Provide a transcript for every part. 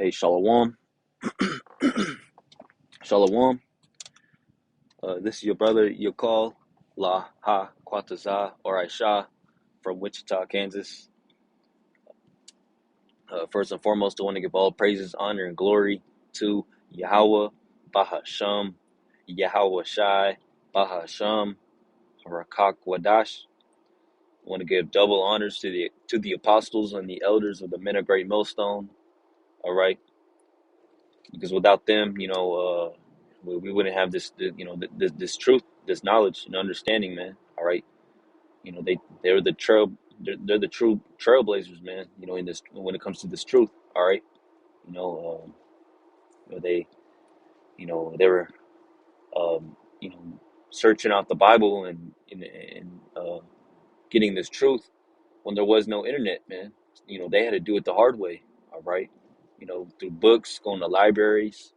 Hey, Shalom. Shalom. This is your brother Yakal La Ha Kwataza or Aisha from Wichita, Kansas. First and foremost, I want to give all praises, honor, and glory to Yahweh, Bahasham, Yahweh Shai, Bahasham, Harakak Wadash. I want to give double honors to the apostles and the elders of the Men of Great Millstone. All right, because without them, we wouldn't have this truth, this knowledge and understanding, man. All right, they're the they're the true trailblazers, man. In this when it comes to this truth. All right, you know, um, they they were you know searching out the Bible and getting this truth when there was no internet, man. They had to do it the hard way. All right, through books, going to libraries,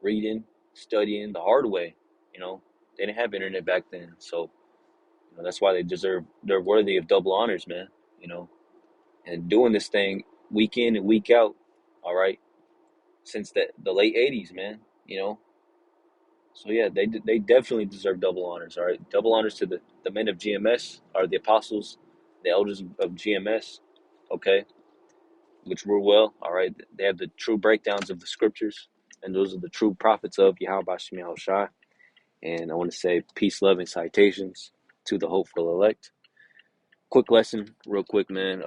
reading, studying the hard way. You know, they didn't have internet back then, so that's why they're worthy of double honors, man. You know, and doing this thing week in and week out, all right, since the late '80s, man. So yeah, they definitely deserve double honors, all right. Double honors to the men of GMS, or the apostles, the elders of GMS, okay, which rule well, all right. They have the true breakdowns of the scriptures, and those are the true prophets of Yahweh Shem Shai. And I want to say peace, love, and citations to the hopeful elect. Quick lesson, real quick, man.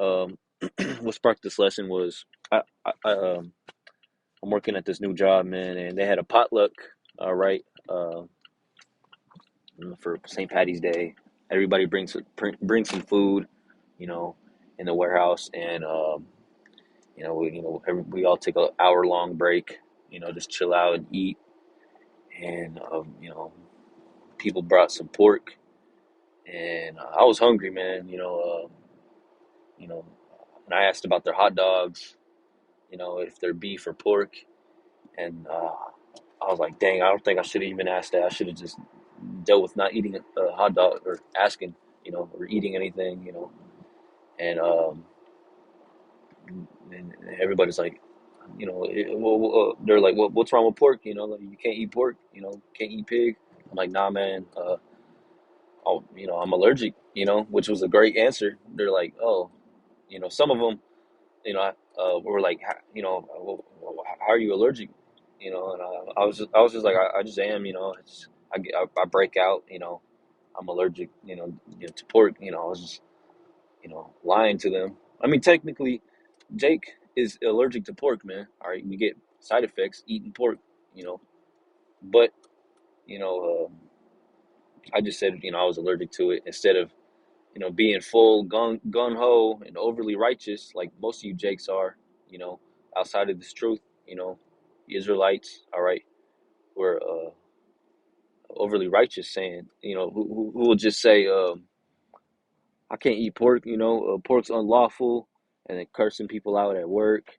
What sparked this lesson was I'm working at this new job, man, and they had a potluck. All right, for St. Patty's Day, everybody brings some food, you know, in the warehouse, and we all take an hour long break, just chill out and eat, and people brought some pork, and I was hungry, man. You know, and I asked about their hot dogs, if they're beef or pork. And I was like, dang, I don't think I should have even asked that. I should have just dealt with not eating a hot dog or asking, or eating anything, And, and everybody's like, they're like, what's wrong with pork? Like, you can't eat pork, can't eat pig. I'm like, nah, man, I'm allergic, which was a great answer. They're like, oh, some of them, were like, how are you allergic? And I was just like, I just am, I break out, I'm allergic, to pork. I was just, lying to them. I mean, technically, Jake is allergic to pork, man. All right, we get side effects eating pork, you know, but you know, I just said, I was allergic to it instead of, being full gun ho and overly righteous like most of you Jakes are, you know, outside of this truth, the Israelites, all right, were overly righteous, saying, who will just say, I can't eat pork, pork's unlawful, and then cursing people out at work,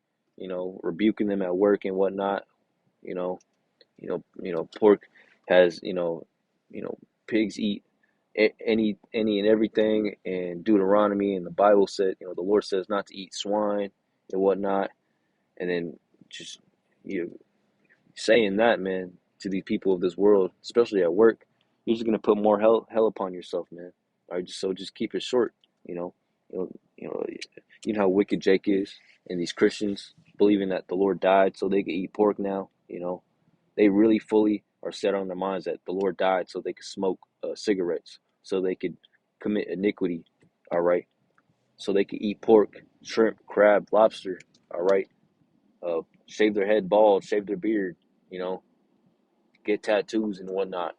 rebuking them at work and whatnot, you know, pork has, you know, pigs eat any and everything, and Deuteronomy and the Bible said, the Lord says not to eat swine and whatnot, and then just you saying that, man, to these people of this world, especially at work, you're just gonna put more hell upon yourself, man. All right, just keep it short, you know. You know, you know, you know how wicked Jake is, and these Christians believing that the Lord died so they could eat pork now. They really fully are set on their minds that the Lord died so they could smoke cigarettes, so they could commit iniquity. All right, so they could eat pork, shrimp, crab, lobster. All right, shave their head bald, shave their beard. You know, get tattoos and whatnot.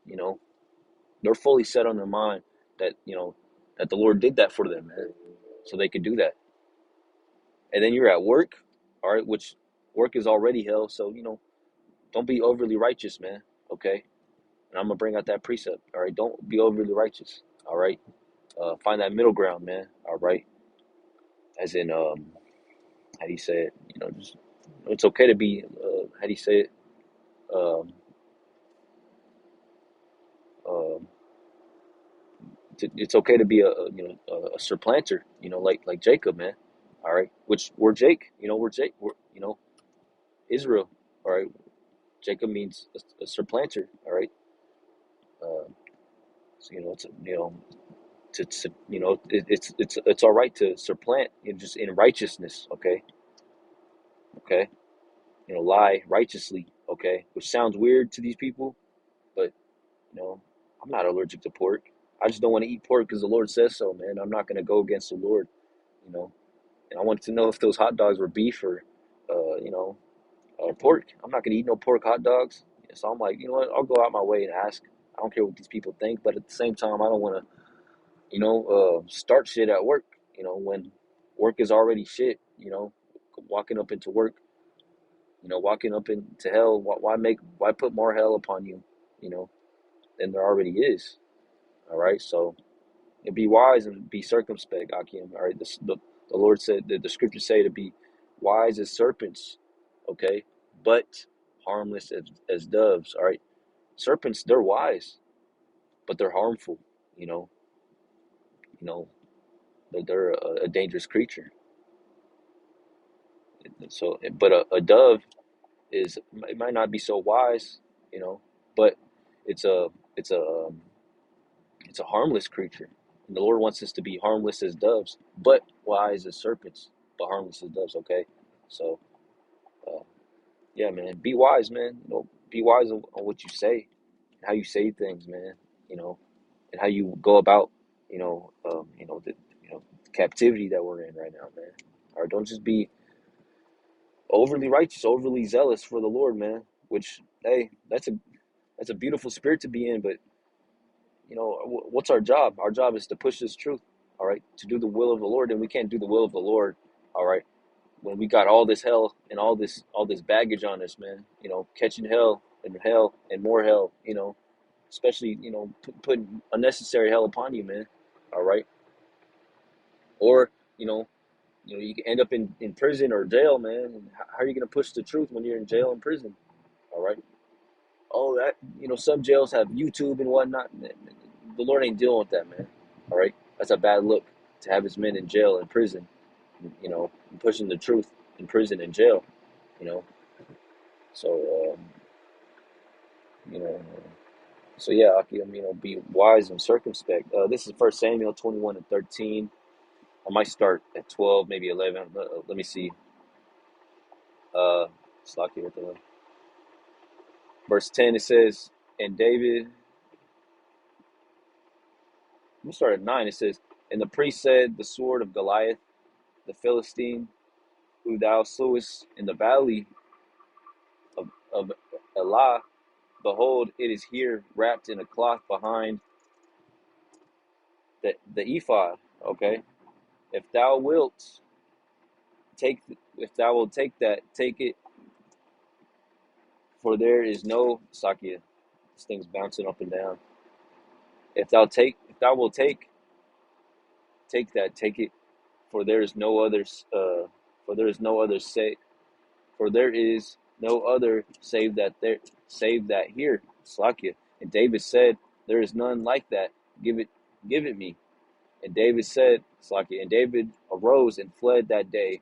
They're fully set on their mind that that the Lord did that for them, man, so they could do that. And then you're at work, all right, which work is already hell. So don't be overly righteous, man. Okay, and I'm gonna bring out that precept. All right, don't be overly righteous. All right, find that middle ground, man. All right, as in how do you say it? Just it's okay to be how do you say it? Um, um, it's okay to be a supplanter. Like Jacob, man. All right, which we're Jake. We're Jake. We're Israel. All right, Jacob means a supplanter. All right, uh, so it's it's all right to supplant just in righteousness. Okay, okay, lie righteously. Okay, which sounds weird to these people, but I'm not allergic to pork. I just don't want to eat pork because the Lord says so, man. I'm not gonna go against the Lord, you know. And I wanted to know if those hot dogs were beef or, pork. I'm not gonna eat no pork hot dogs. So I'm like, you know what? I'll go out my way and ask. I don't care what these people think, but at the same time, I don't want to, start shit at work. When work is already shit. Walking up into work. Walking up into hell. Why put more hell upon you? You know, than there already is. All right, so and be wise and be circumspect, Akim. All right, the Lord said the scriptures say to be wise as serpents, okay, but harmless as doves. All right, serpents they're wise, but they're harmful. You know, you know they're a dangerous creature. So, but a dove is it might not be so wise, but it's a it's a it's a harmless creature. And the Lord wants us to be harmless as doves, but wise as serpents, but harmless as doves. Okay, so uh, yeah, man, be wise, man. Be wise on what you say, how you say things, man. You know, and how you go about, the captivity that we're in right now, man. Or don't just be overly righteous, overly zealous for the Lord, man. Which, hey, that's a beautiful spirit to be in, but what's our job? Our job is to push this truth, all right, to do the will of the Lord, and we can't do the will of the Lord, all right, when we got all this hell and all this baggage on us, man. Catching hell and more hell. Especially putting unnecessary hell upon you, man. All right, or you can end up in prison or jail, man. And how are you gonna push the truth when you're in jail and prison? All right. Oh, that some jails have YouTube and whatnot. The Lord ain't dealing with that, man. All right, that's a bad look to have His men in jail and prison. Pushing the truth in prison and jail. You know, so you know, so yeah, Akim, be wise and circumspect. This is First Samuel 21:13. I might start at 12, maybe 11. Let me see. It's locked here at the verse 10. It says, and David. Let me start at 9. It says, and the priest said, the sword of Goliath, the Philistine, who thou slewest in the valley of Elah, behold, it is here wrapped in a cloth behind the ephod. Okay, if thou wilt take, if thou wilt take that, take it, for there is no Sakia. This thing's bouncing up and down. If thou wilt take that, take it, for there is no others. For there is no other say. For there is no other save that here, Slakia. And David said, there is none like that. Give it me. And David said, Slakia. And David arose and fled that day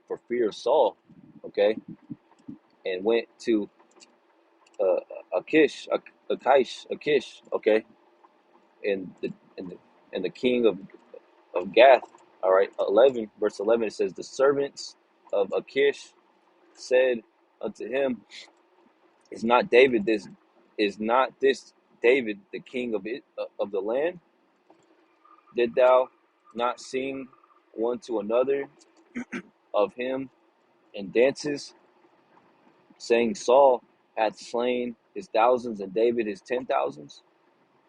for fear of Saul. Okay, and went to uh, Achish. Okay, and the king of Gath. All right, 11 verse 11. It says, the servants of Achish said unto him, Is not this David the king of the land? Did thou not sing one to another of him and dances, saying, Saul hath slain his thousands and David his 10,000s?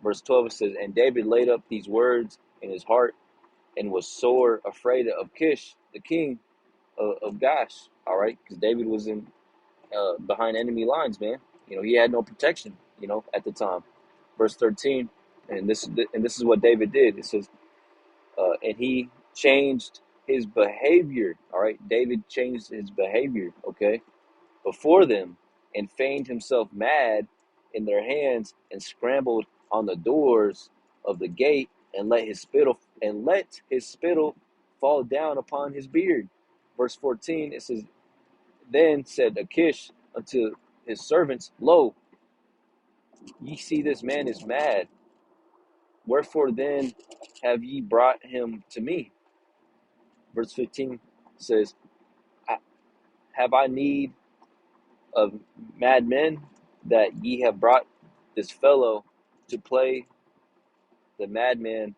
Verse 12 it says, and David laid up these words in his heart and was sore afraid of Kish, the king of Gash. All right, because David was in behind enemy lines, man. He had no protection, at the time. Verse 13, and this is what David did. It says, and he changed his behavior. All right, David changed his behavior. Okay, before them, and feigned himself mad in their hands, and scrambled on the doors of the gate, and let his spittle fall down upon his beard. Verse 14, it says, Then said Achish unto his servants, Lo, ye see this man is mad. Wherefore then have ye brought him to me? Verse 15 says, Have I need of madmen, that ye have brought this fellow to play the madman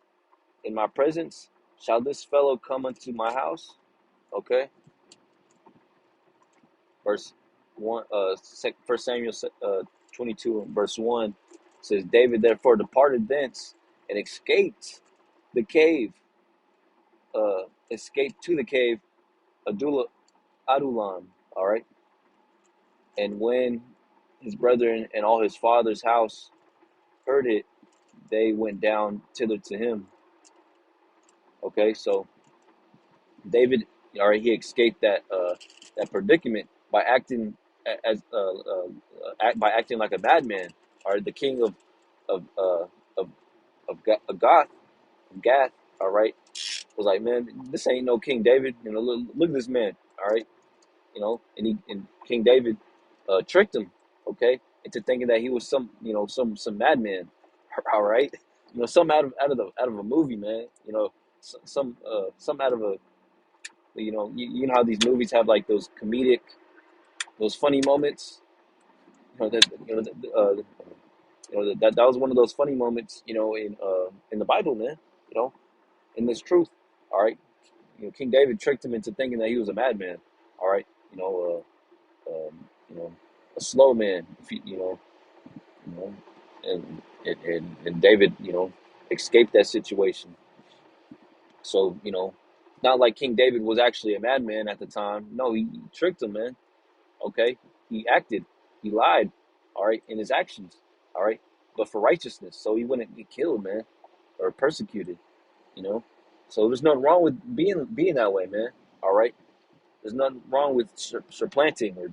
in my presence? Shall this fellow come unto my house? Okay. Verse 1, First Samuel 22 and verse 1 says, David therefore departed thence and escaped to the cave Adullam. All right. And when his brethren and all his father's house heard it, they went down thither to him. Okay, so David, all right, he escaped that predicament by acting as by acting like a madman. All right, the king of of Gath, Gath. All right, was like, man, this ain't no King David. You know, look at this man. All right, you know, and King David tricked him, okay, into thinking that he was some madman, all right, you know, some out of a movie, man, you know, some out of a, you know how these movies have like those comedic, those funny moments, you know that that was one of those funny moments, you know, in the Bible, man, you know, in this truth, all right, you know, King David tricked him into thinking that he was a madman, all right, you know, a slow man, if you know, and David, you know, escaped that situation. So, you know, not like King David was actually a madman at the time. No, he tricked him, man. Okay, he acted, he lied, all right, in his actions, all right, but for righteousness, so he wouldn't get killed, man, or persecuted, you know. So there's nothing wrong with being that way, man. All right, there's nothing wrong with supplanting or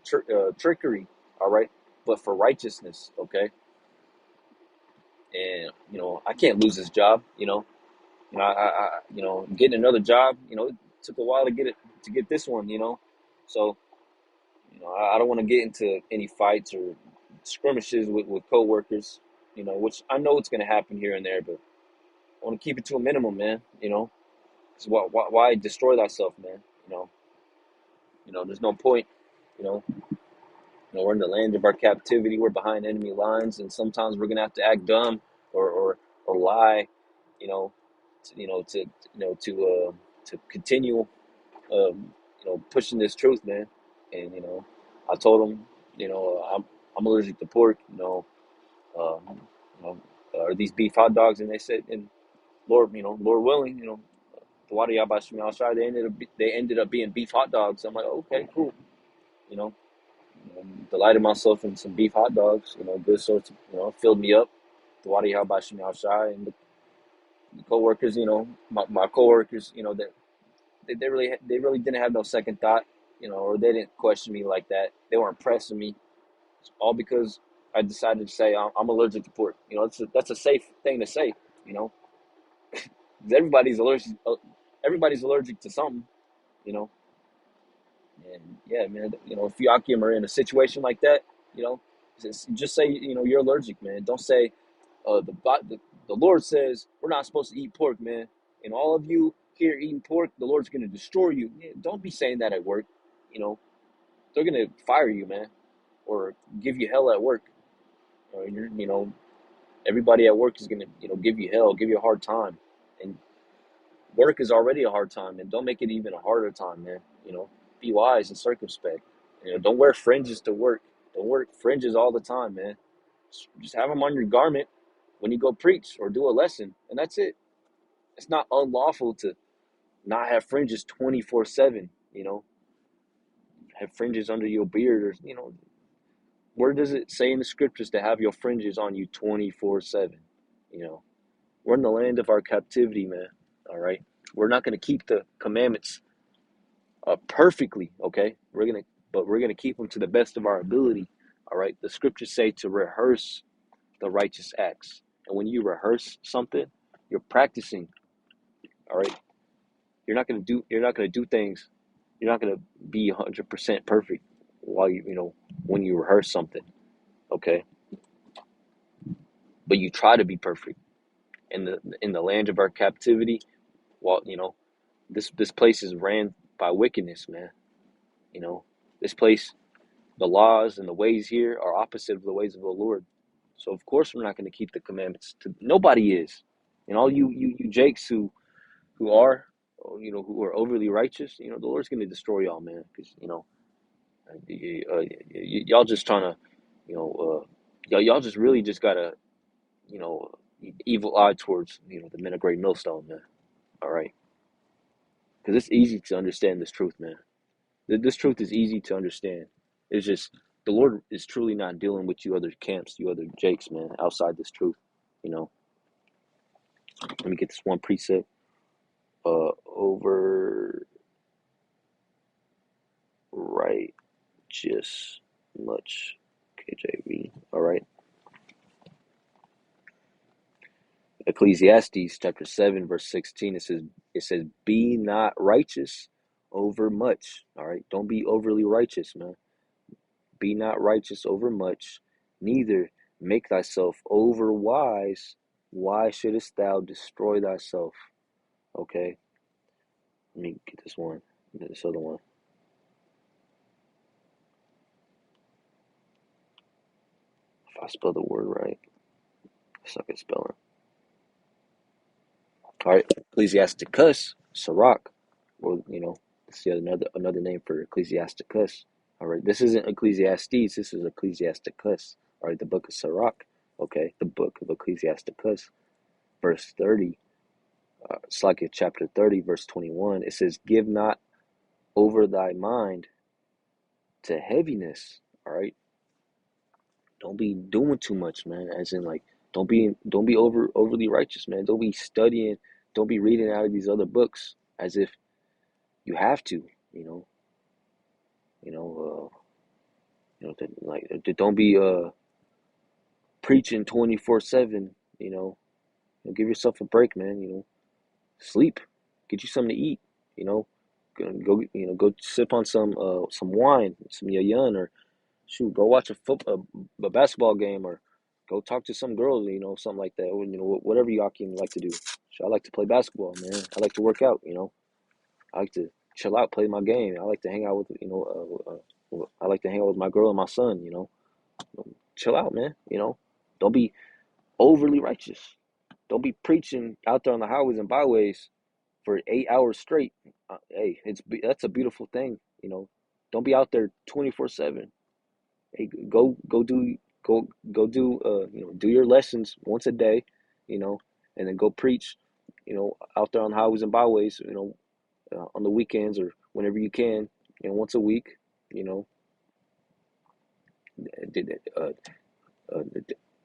trickery, all right, but for righteousness, okay. And you know, I can't lose this job. You know, getting another job. You know, it took a while to get this one. You know, so you know, I don't want to get into any fights or skirmishes with coworkers. You know, which I know it's going to happen here and there, but I want to keep it to a minimum, man. You know, because why destroy thyself, man? You know, there's no point. You know, we're in the land of our captivity. We're behind enemy lines, and sometimes we're gonna have to act dumb or lie. You know, to continue, pushing this truth, man. And I told them, I'm allergic to pork. You know, are these beef hot dogs? And they said, and Lord willing, the water Yabash Shai, they ended up being beef hot dogs. I'm like, okay, cool. You know, delighted myself in some beef hot dogs. Good sorts. Filled me up. The water Yabash Shai, and the coworkers. My coworkers. That they really didn't have no second thought. Or they didn't question me like that. They weren't pressing me. All because I decided to say I'm allergic to pork. That's a safe thing to say. You know, 'Cause everybody's allergic to something. You know, and yeah, man. If you Akim are in a situation like that, you know, just say you're allergic, man. Don't say the Lord says we're not supposed to eat pork, man. And all of you here eating pork, the Lord's going to destroy you. Man, don't be saying that at work. You know, they're going to fire you, man, or give you hell at work. Or everybody at work is going to, give you hell, give you a hard time. And work is already a hard time, and don't make it even a harder time, man. Be wise and circumspect. Don't wear fringes to work. Don't wear fringes all the time, man. Just have them on your garment when you go preach or do a lesson, and that's it. It's not unlawful to not have fringes 24/7. Have fringes under your beard, or where does it say in the scriptures to have your fringes on you 24/7? You know, we're in the land of our captivity, man. All right, we're not going to keep the commandments perfectly, okay? But we're gonna keep them to the best of our ability. All right. The scriptures say to rehearse the righteous acts, and when you rehearse something, you're practicing. All right. You're not gonna do things. You're not gonna be 100% perfect. while when you rehearse something, okay? But you try to be perfect in the land of our captivity. While this place is ran by wickedness, man. You know, this place, the laws and the ways here are opposite of the ways of the Lord. So of course we're not going to keep the commandments. Nobody is, and all you Jakes who are, who are overly righteous, the Lord's going to destroy y'all, man, because y'all just trying to, you know, y'all just really just gotta, you know, evil eye towards the men of Great Millstone, man. All right, because it's easy to understand this truth, man. This truth is easy to understand. It's just the Lord is truly not dealing with you other camps, you other Jakes, man, outside this truth. You know, let me get this one precept. Over righteous much, KJV. All right, Ecclesiastes chapter 7 verse 16. It says, "Be not righteous over much." All right, don't be overly righteous, man. Be not righteous over much, neither make thyself over wise. Why shouldest thou destroy thyself? Okay, let me get this one. This other one. If I spell the word right, I suck at spelling. All right, Ecclesiasticus, Sirach, or it's another name for Ecclesiasticus. All right, this isn't Ecclesiastes. This is Ecclesiasticus. All right, the book of Sirach. Okay, the book of Ecclesiasticus, verse 30. It's like chapter 30, verse 21. It says, "Give not over thy mind to heaviness." All right, don't be doing too much, man. As in, like, don't be overly righteous, man. Don't be studying. Don't be reading out of these other books as if you have to. You know, you know, don't be preaching 24/7. Give yourself a break, man. Sleep, get you something to eat. You know, go sip on some wine, some yayan, or shoot, go watch a basketball game, or go talk to some girls, something like that. Whatever you can like to do. So I like to play basketball, man. I like to work out. I like to chill out, play my game. I like to hang out with I like to hang out with my girl and my son. Chill out, man. Don't be overly righteous. Don't be preaching out there on the highways and byways for 8 hours straight. Hey, that's a beautiful thing. Don't be out there 24/7. Hey, go do do your lessons once a day, you know, and then go preach, out there on highways and byways, on the weekends or whenever you can, once a week, you know. Did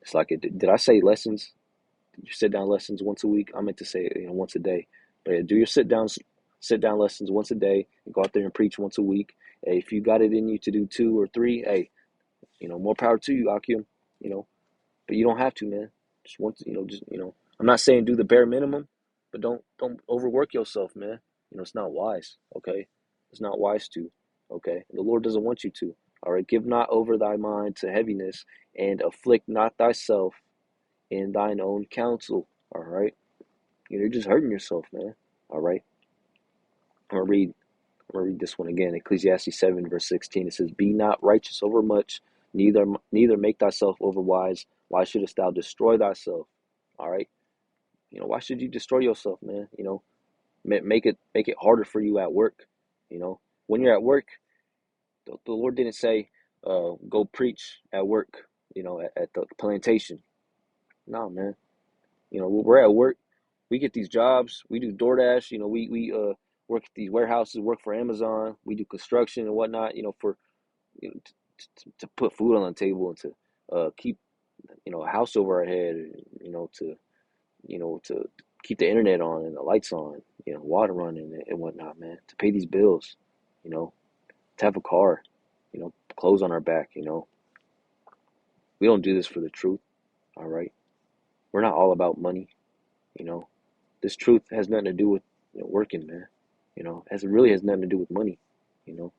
it's like did I say lessons? Did you sit down lessons once a week? I meant to say once a day, but yeah, do your sit down lessons once a day and go out there and preach once a week. Hey, if you got it in you to do two or three, hey, more power to you, Akim. You know, but you don't have to, man. Just once, I'm not saying do the bare minimum, but don't overwork yourself, man. It's not wise. Okay, it's not wise to. Okay, the Lord doesn't want you to. All right, give not over thy mind to heaviness, and afflict not thyself in thine own counsel. All right, you're just hurting yourself, man. All right, I'm gonna read. I'm gonna read this one again. Ecclesiastes 7 verse 16. It says, "Be not righteous over much, neither make thyself over wise. Why shouldest thou destroy thyself?" All right. Why should you destroy yourself, man? Make it harder for you at work. When you're at work, the Lord didn't say, go preach at work. At the plantation. No, man. We're at work. We get these jobs. We do DoorDash. We work at these warehouses. Work for Amazon. We do construction and whatnot. For to put food on the table and to keep a house over our head. To keep the internet on and the lights on, water running and whatnot, man. To pay these bills, you know, to have a car, clothes on our back. We don't do this for the truth. All right, we're not all about money. You know, this truth has nothing to do with working, man. It really has nothing to do with money. You know,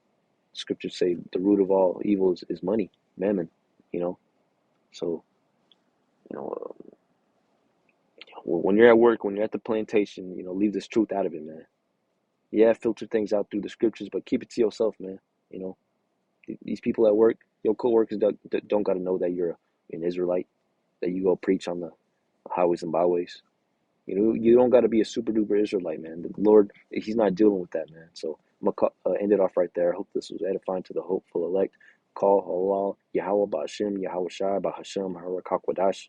Scriptures say the root of all evil is money, mammon. You know, so you know when you're at work, when you're at the plantation, leave this truth out of it, man. Yeah, filter things out through the scriptures, but keep it to yourself, man. You know, these people at work, your coworkers don't got to know that you're an Israelite, that you go preach on the highways and byways. You don't got to be a super duper Israelite, man. The Lord, He's not dealing with that, man. So I'm gonna end it off right there. I hope this was edifying to the hopeful elect. Call Allah, Yahweh Ba'Shem, Yahweh Shai, Ba'Hashem, Harakwadash.